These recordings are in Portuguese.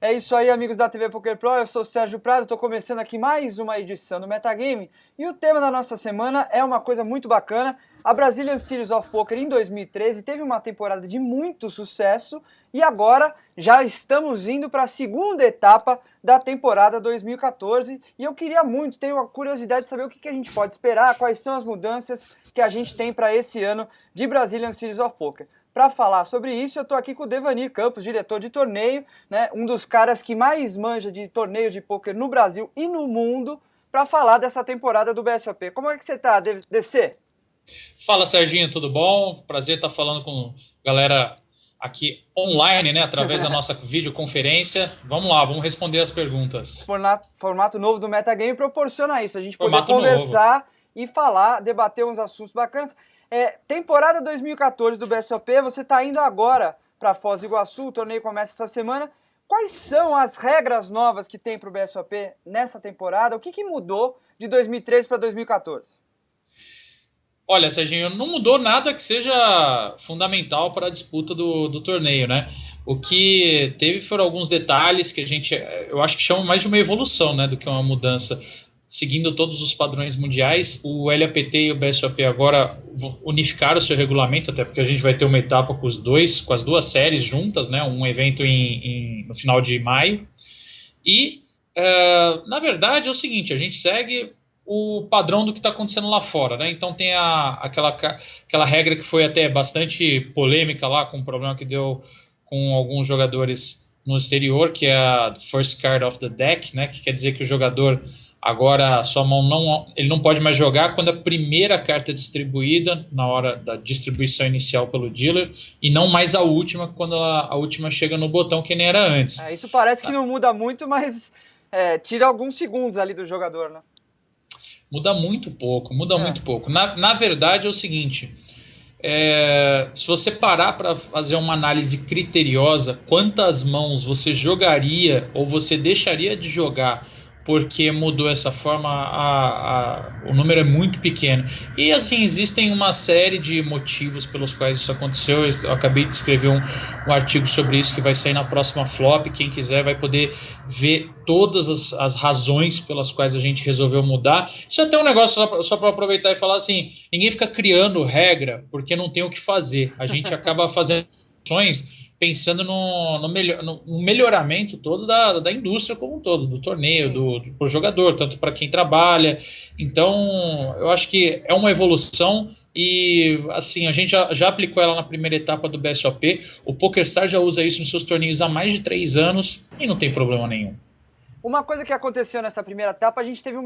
É isso aí, amigos da TV Poker Pro, eu sou o Sérgio Prado, estou começando aqui mais uma edição do Metagame e o tema da nossa semana é uma coisa muito bacana. A Brazilian Series of Poker em 2013 teve uma temporada de muito sucesso e agora já estamos indo para a segunda etapa da temporada 2014 e eu queria muito, tenho a curiosidade de saber o que a gente pode esperar, quais são as mudanças que a gente tem para esse ano de Brazilian Series of Poker. Para falar sobre isso, eu estou aqui com o Devanir Campos, diretor de torneio, né, um dos caras que mais manja de torneio de pôquer no Brasil e no mundo, para falar dessa temporada do BSOP. Como é que você está, DC? Fala, Serginho, tudo bom? Prazer estar falando com a galera aqui online, né, através da nossa videoconferência. Vamos lá, vamos responder as perguntas. Formato novo do Metagame proporciona isso, a gente poder Formato conversar novo. E falar, debater uns assuntos bacanas. Temporada 2014 do BSOP, você está indo agora para Foz do Iguaçu, o torneio começa essa semana. Quais são as regras novas que tem para o BSOP nessa temporada? O que mudou de 2013 para 2014? Olha, Serginho, não mudou nada que seja fundamental para a disputa do torneio, né? O que teve foram alguns detalhes que eu acho que chamam mais de uma evolução, né, do que uma mudança. Seguindo todos os padrões mundiais, o LAPT e o BSOP agora unificaram o seu regulamento, até porque a gente vai ter uma etapa com as duas séries juntas, né, um evento no final de maio. E, na verdade, é o seguinte, a gente segue o padrão do que está acontecendo lá fora, né? Então tem aquela regra que foi até bastante polêmica lá, com um problema que deu com alguns jogadores no exterior, que é a First Card of the Deck, né, que quer dizer que o jogador agora sua mão ele não pode mais jogar quando a primeira carta é distribuída na hora da distribuição inicial pelo dealer e não mais a última quando a última chega no botão, que nem era antes. Isso parece que não muda muito, mas tira alguns segundos ali do jogador, né? Muda muito pouco. Na verdade é o seguinte, se você parar para fazer uma análise criteriosa, quantas mãos você jogaria ou você deixaria de jogar porque mudou essa forma, o número é muito pequeno. E assim, existem uma série de motivos pelos quais isso aconteceu. Eu acabei de escrever um artigo sobre isso que vai sair na próxima Flop. Quem quiser vai poder ver todas as razões pelas quais a gente resolveu mudar. Isso é até um negócio só para aproveitar e falar assim, ninguém fica criando regra porque não tem o que fazer. A gente acaba fazendo ações pensando no melhoramento todo da indústria como um todo, do torneio, do jogador, tanto para quem trabalha. Então, eu acho que é uma evolução e, assim, a gente já aplicou ela na primeira etapa do BSOP. O PokerStars já usa isso nos seus torneios há mais de 3 anos e não tem problema nenhum. Uma coisa que aconteceu nessa primeira etapa, a gente teve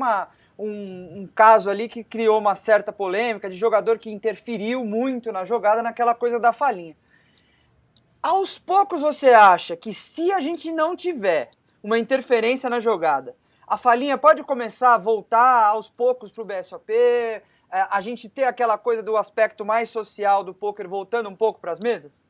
um caso ali que criou uma certa polêmica de jogador que interferiu muito na jogada, naquela coisa da falhinha. Aos poucos você acha que se a gente não tiver uma interferência na jogada, a falhinha pode começar a voltar aos poucos para o BSOP, a gente ter aquela coisa do aspecto mais social do poker voltando um pouco para as mesas?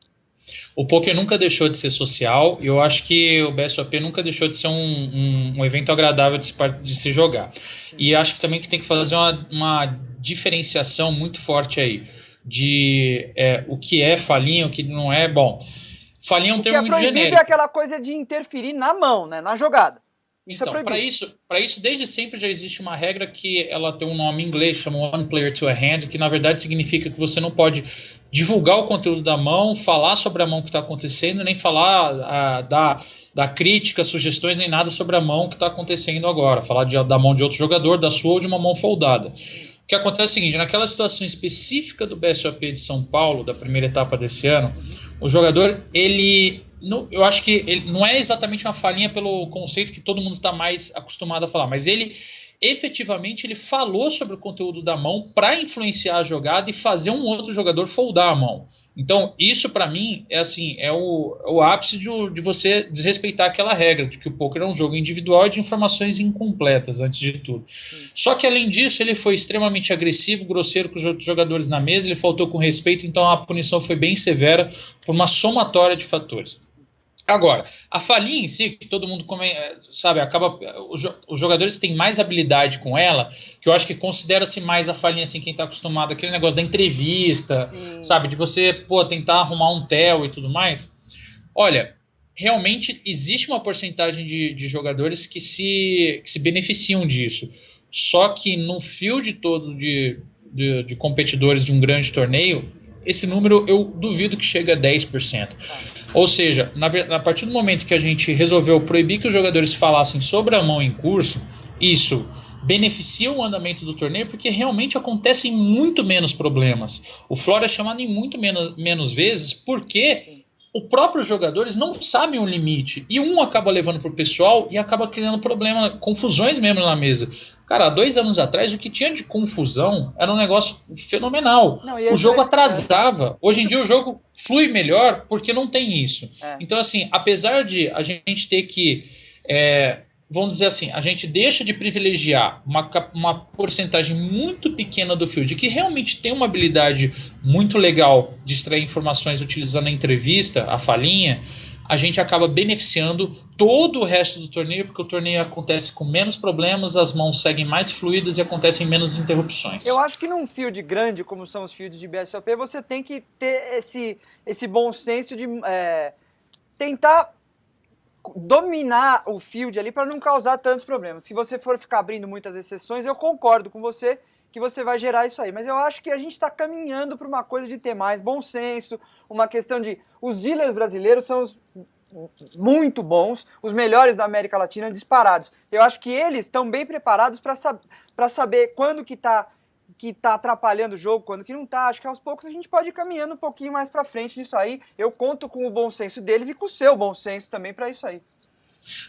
O poker nunca deixou de ser social e eu acho que o BSOP nunca deixou de ser um evento agradável de se jogar. E acho que também que tem que fazer uma diferenciação muito forte aí de o que é falhinha, o que não é. Bom, falhinha é um termo muito genérico. O que é proibido é aquela coisa de interferir na mão, né, na jogada. Isso então, é proibido. para isso, desde sempre já existe uma regra que ela tem um nome em inglês, chama One Player to a Hand, que na verdade significa que você não pode divulgar o conteúdo da mão, falar sobre a mão que está acontecendo, nem falar da crítica, sugestões, nem nada sobre a mão que está acontecendo agora. Falar da mão de outro jogador, da sua ou de uma mão foldada. O que acontece é o seguinte, naquela situação específica do BSOP de São Paulo, da primeira etapa desse ano, o jogador, eu acho que ele não é exatamente uma falhinha pelo conceito que todo mundo está mais acostumado a falar, mas ele efetivamente ele falou sobre o conteúdo da mão para influenciar a jogada e fazer um outro jogador foldar a mão. Então isso para mim é o ápice de você desrespeitar aquela regra de que o poker é um jogo individual e de informações incompletas antes de tudo. Só que além disso ele foi extremamente agressivo, grosseiro com os outros jogadores na mesa, ele faltou com respeito, então a punição foi bem severa por uma somatória de fatores. Agora, a falhinha em si, que todo mundo sabe, os jogadores têm mais habilidade com ela, que eu acho que considera-se mais a falhinha assim, quem está acostumado, aquele negócio da entrevista, sabe, de você tentar arrumar um tel e tudo mais. Olha, realmente existe uma porcentagem de jogadores que se beneficiam disso. Só que no field todo de competidores de um grande torneio, esse número eu duvido que chegue a 10%. Ou seja, a partir do momento que a gente resolveu proibir que os jogadores falassem sobre a mão em curso, isso beneficia o andamento do torneio porque realmente acontecem muito menos problemas. O floor é chamado em muito menos vezes porque os próprios jogadores não sabem o limite. E um acaba levando pro pessoal e acaba criando problema, confusões mesmo na mesa. Cara, há 2 anos atrás, o que tinha de confusão era um negócio fenomenal. Não, o jogo atrasava. Hoje em dia o jogo flui melhor porque não tem isso. Então, assim, apesar de a gente ter que... vamos dizer assim, a gente deixa de privilegiar uma porcentagem muito pequena do field que realmente tem uma habilidade muito legal de extrair informações utilizando a entrevista, a falinha, a gente acaba beneficiando todo o resto do torneio, porque o torneio acontece com menos problemas, as mãos seguem mais fluidas e acontecem menos interrupções. Eu acho que num field grande, como são os fields de BSOP, você tem que ter esse bom senso de tentar dominar o field ali para não causar tantos problemas. Se você for ficar abrindo muitas exceções, eu concordo com você que você vai gerar isso aí. Mas eu acho que a gente está caminhando para uma coisa de ter mais bom senso, uma questão de... Os dealers brasileiros são muito bons, os melhores da América Latina disparados. Eu acho que eles estão bem preparados para saber quando que tá atrapalhando o jogo, quando que não tá. Acho que aos poucos a gente pode ir caminhando um pouquinho mais para frente nisso aí. Eu conto com o bom senso deles e com o seu bom senso também para isso aí.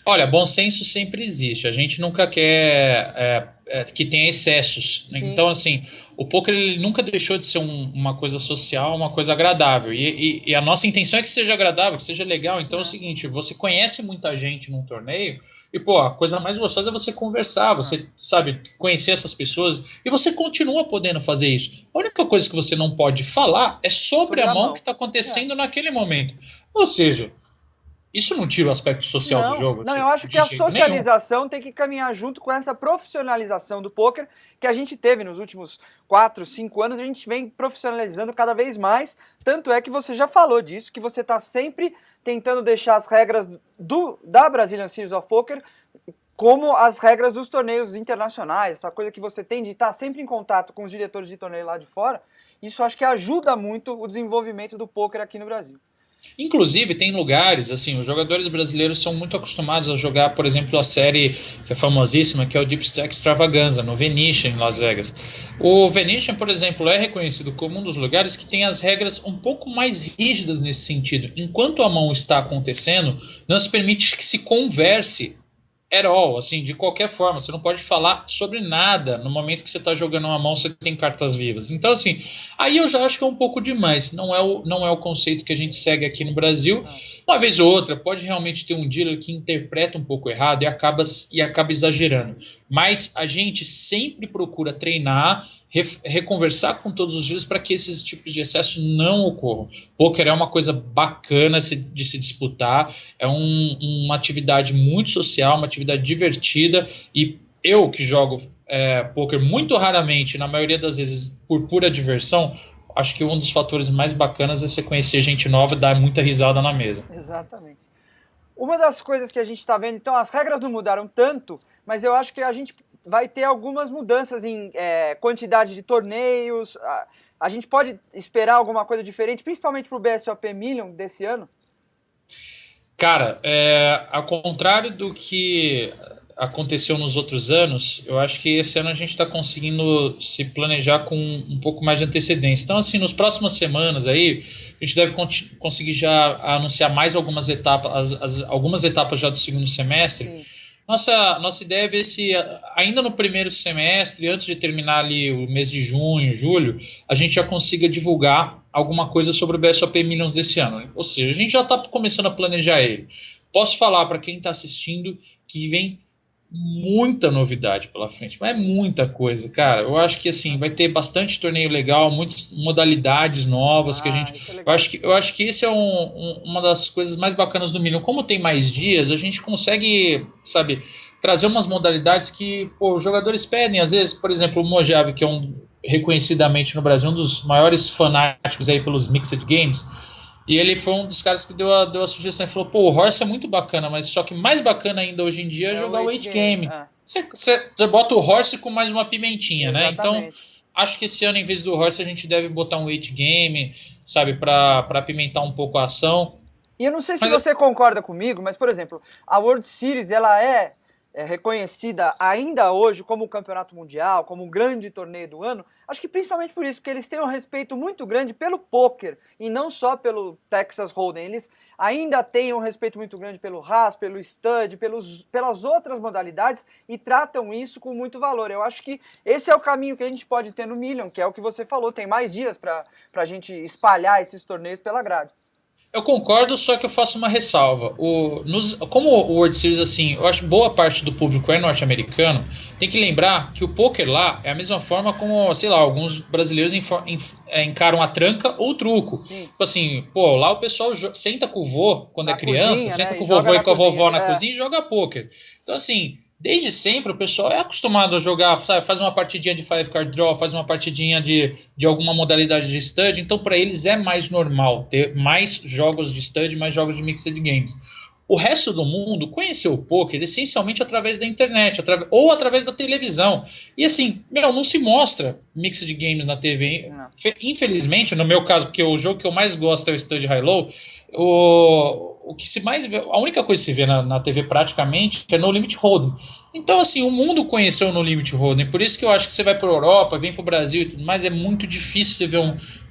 Olha, bom senso sempre existe. A gente nunca quer que tenha excessos. Sim. Então, assim, o poker ele nunca deixou de ser uma coisa social, uma coisa agradável. E a nossa intenção é que seja agradável, que seja legal. Então é o seguinte, você conhece muita gente num torneio e, pô, a coisa mais gostosa é você conversar, você, sabe, conhecer essas pessoas e você continua podendo fazer isso. A única coisa que você não pode falar é sobre a mão que está acontecendo naquele momento. Ou seja... Isso não tira o aspecto social do jogo? Não, eu acho que a socialização tem que caminhar junto com essa profissionalização do poker que a gente teve nos últimos 4, 5 anos, a gente vem profissionalizando cada vez mais, tanto é que você já falou disso, que você está sempre tentando deixar as regras da Brazilian Series of Poker como as regras dos torneios internacionais, essa coisa que você tem de estar sempre em contato com os diretores de torneio lá de fora, isso acho que ajuda muito o desenvolvimento do poker aqui no Brasil. Inclusive, tem lugares, assim, os jogadores brasileiros são muito acostumados a jogar, por exemplo, a série que é famosíssima, que é o Deep Stack Extravaganza, no Venetian, em Las Vegas. O Venetian, por exemplo, é reconhecido como um dos lugares que tem as regras um pouco mais rígidas nesse sentido. Enquanto a mão está acontecendo, não se permite que se converse at all, assim, de qualquer forma. Você não pode falar sobre nada no momento que você está jogando uma mão, você tem cartas vivas. Então, assim, aí eu já acho que é um pouco demais. Não é o conceito que a gente segue aqui no Brasil. Uma vez ou outra, pode realmente ter um dealer que interpreta um pouco errado e acaba exagerando. Mas a gente sempre procura treinar, reconversar com todos os dias para que esses tipos de excesso não ocorram. Poker é uma coisa bacana de se disputar, é uma atividade muito social, uma atividade divertida, e eu que jogo poker muito raramente, na maioria das vezes por pura diversão, acho que um dos fatores mais bacanas é você conhecer gente nova e dar muita risada na mesa. Exatamente. Uma das coisas que a gente está vendo, então, as regras não mudaram tanto, mas eu acho que a gente vai ter algumas mudanças em quantidade de torneios. A gente pode esperar alguma coisa diferente, principalmente para o BSOP Million desse ano? Cara, ao contrário do que aconteceu nos outros anos, eu acho que esse ano a gente está conseguindo se planejar com um pouco mais de antecedência. Então, assim, nas próximas semanas aí, a gente deve conseguir já anunciar mais algumas etapas, algumas etapas já do segundo semestre. Sim. Nossa ideia é ver se ainda no primeiro semestre, antes de terminar ali o mês de junho, julho, a gente já consiga divulgar alguma coisa sobre o BSOP Millions desse ano. Ou seja, a gente já está começando a planejar ele. Posso falar para quem está assistindo que vem muita novidade pela frente, mas é muita coisa, cara. Eu acho que assim vai ter bastante torneio legal, muitas modalidades novas que a gente. Eu acho que esse é uma das coisas mais bacanas do Million. Como tem mais dias, a gente consegue, sabe, trazer umas modalidades que os jogadores pedem. Às vezes, por exemplo, o Mojave, que é reconhecidamente no Brasil um dos maiores fanáticos aí pelos Mixed Games. E ele foi um dos caras que deu a sugestão e falou: pô, o Horse é muito bacana, mas só que mais bacana ainda hoje em dia é É o jogar o 8 8 game. game. Você bota o Horse com mais uma pimentinha, né? Então, Exatamente. acho que esse ano, em vez do Horse, a gente deve botar um 8 game, sabe, pra apimentar um pouco a ação. E eu não sei se Mas você concorda comigo, mas, por exemplo, a World Series, ela é reconhecida ainda hoje como o campeonato mundial, como o grande torneio do ano, acho que principalmente por isso, porque eles têm um respeito muito grande pelo poker, e não só pelo Texas Hold'em. Eles ainda têm um respeito muito grande pelo Haas, pelo Stud, pelas outras modalidades, e tratam isso com muito valor. Eu acho que esse é o caminho que a gente pode ter no Million, que é o que você falou, tem mais dias para a gente espalhar esses torneios pela grade. eu concordo, só que eu faço uma ressalva. Como o World Series, assim, eu acho boa parte do público é norte-americano, tem que lembrar que o poker lá é a mesma forma como, sei lá, alguns brasileiros encaram a tranca ou o truco. Sim. Tipo assim, pô, lá o pessoal senta com o vô quando Na é criança, cozinha, senta né? com E o joga vovô e na com a vovó cozinha. na cozinha e joga poker. Então, assim, desde sempre o pessoal é acostumado a jogar, sabe, faz uma partidinha de five card draw, faz uma partidinha de alguma modalidade de stud, então para eles é mais normal ter mais jogos de stud, mais jogos de mixed games. O resto do mundo conheceu o poker essencialmente através da internet, ou através da televisão. E assim, meu, não se mostra mixed games na TV. Não. Infelizmente, no meu caso, porque o jogo que eu mais gosto é o Stud High-Low, o que se mais vê, a única coisa que se vê na TV praticamente é No Limit Hold'em. Então, assim, o mundo conheceu No Limit Hold'em. Por isso que eu acho que você vai para a Europa, vem para o Brasil e tudo mais, é muito difícil você ver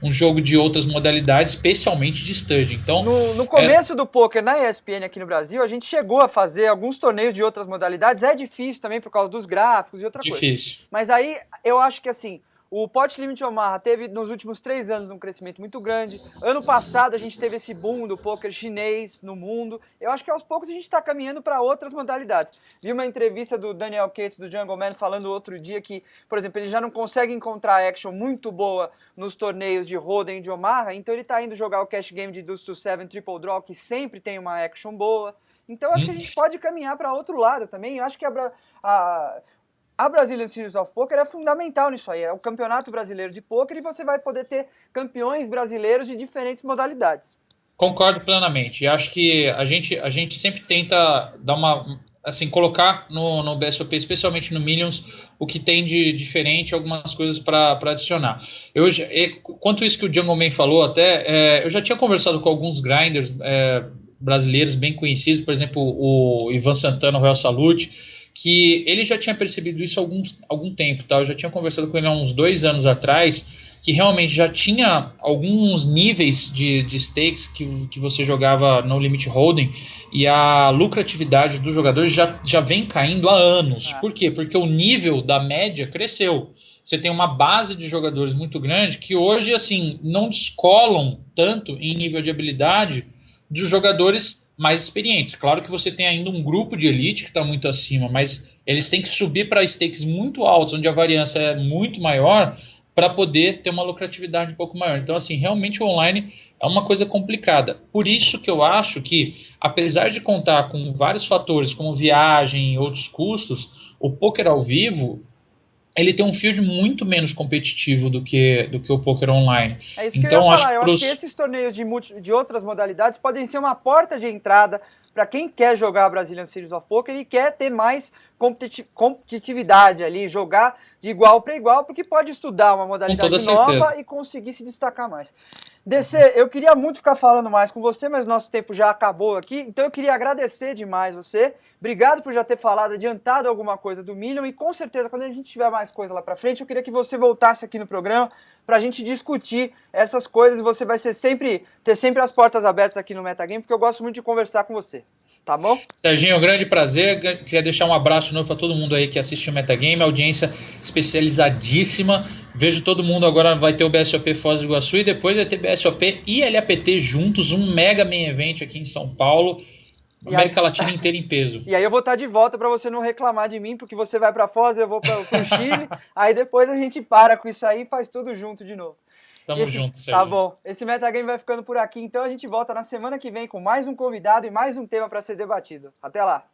um jogo de outras modalidades, especialmente de stud. Então, No começo do poker na ESPN aqui no Brasil, a gente chegou a fazer alguns torneios de outras modalidades. É difícil também por causa dos gráficos e outra difícil. coisa. Mas aí eu acho que assim, o Pot Limit Omaha teve nos últimos 3 anos um crescimento muito grande. Ano passado a gente teve esse boom do poker chinês no mundo. Eu acho que aos poucos a gente está caminhando para outras modalidades. Vi uma entrevista do Daniel Cates do Jungle Man falando outro dia que, por exemplo, ele já não consegue encontrar action muito boa nos torneios de Hold'em e de Omaha, então ele está indo jogar o cash game de Deuce to Seven Triple Draw, que sempre tem uma action boa. Então eu acho que a gente pode caminhar para outro lado também. Eu acho que a Brazilian Series of Poker é fundamental nisso aí. É o campeonato brasileiro de poker e você vai poder ter campeões brasileiros de diferentes modalidades. Concordo plenamente. E acho que a gente sempre tenta dar uma, assim, colocar no BSOP, especialmente no Millions, o que tem de diferente, algumas coisas para adicionar. Quanto isso que o Jungle Man falou, até eu já tinha conversado com alguns grinders brasileiros bem conhecidos, por exemplo, o Ivan Santana, o Royal Salute, que ele já tinha percebido isso há algum tempo, tá? Eu já tinha conversado com ele há uns 2 anos atrás, que realmente já tinha alguns níveis de stakes que você jogava no Limit Hold'em e a lucratividade dos jogadores já vem caindo há anos. Por quê? Porque o nível da média cresceu. Você tem uma base de jogadores muito grande que hoje, assim, não descolam tanto em nível de habilidade dos jogadores mais experientes. Claro que você tem ainda um grupo de elite que está muito acima, mas eles têm que subir para stakes muito altos, onde a variância é muito maior, para poder ter uma lucratividade um pouco maior. Então, assim, realmente o online é uma coisa complicada. Por isso que eu acho que, apesar de contar com vários fatores, como viagem e outros custos, o poker ao vivo ele tem um field muito menos competitivo do que o poker online. É isso que então, eu ia falar. Eu acho que esses torneios de outras modalidades podem ser uma porta de entrada para quem quer jogar a Brazilian Series of Poker e quer ter mais competitividade ali, jogar de igual para igual, porque pode estudar uma modalidade nova e conseguir se destacar mais. DC, eu queria muito ficar falando mais com você, mas nosso tempo já acabou aqui, então eu queria agradecer demais você. Obrigado por já ter falado, adiantado alguma coisa do Million, e com certeza, quando a gente tiver mais coisa lá pra frente, eu queria que você voltasse aqui no programa pra gente discutir essas coisas, e você vai ter sempre as portas abertas aqui no Metagame, porque eu gosto muito de conversar com você. Tá bom? Serginho, grande prazer. Queria deixar um abraço de novo para todo mundo aí que assiste o Metagame, audiência especializadíssima. Vejo todo mundo agora, vai ter o BSOP Foz do Iguaçu e depois vai ter BSOP e LAPT juntos, um mega main event aqui em São Paulo. América Latina inteira em peso. E aí eu vou estar de volta para você não reclamar de mim, porque você vai para Foz, eu vou para o Chile, aí depois a gente para com isso aí e faz tudo junto de novo. Tamo junto, Sérgio. Tá bom. Esse Metagame vai ficando por aqui, então a gente volta na semana que vem com mais um convidado e mais um tema para ser debatido. Até lá!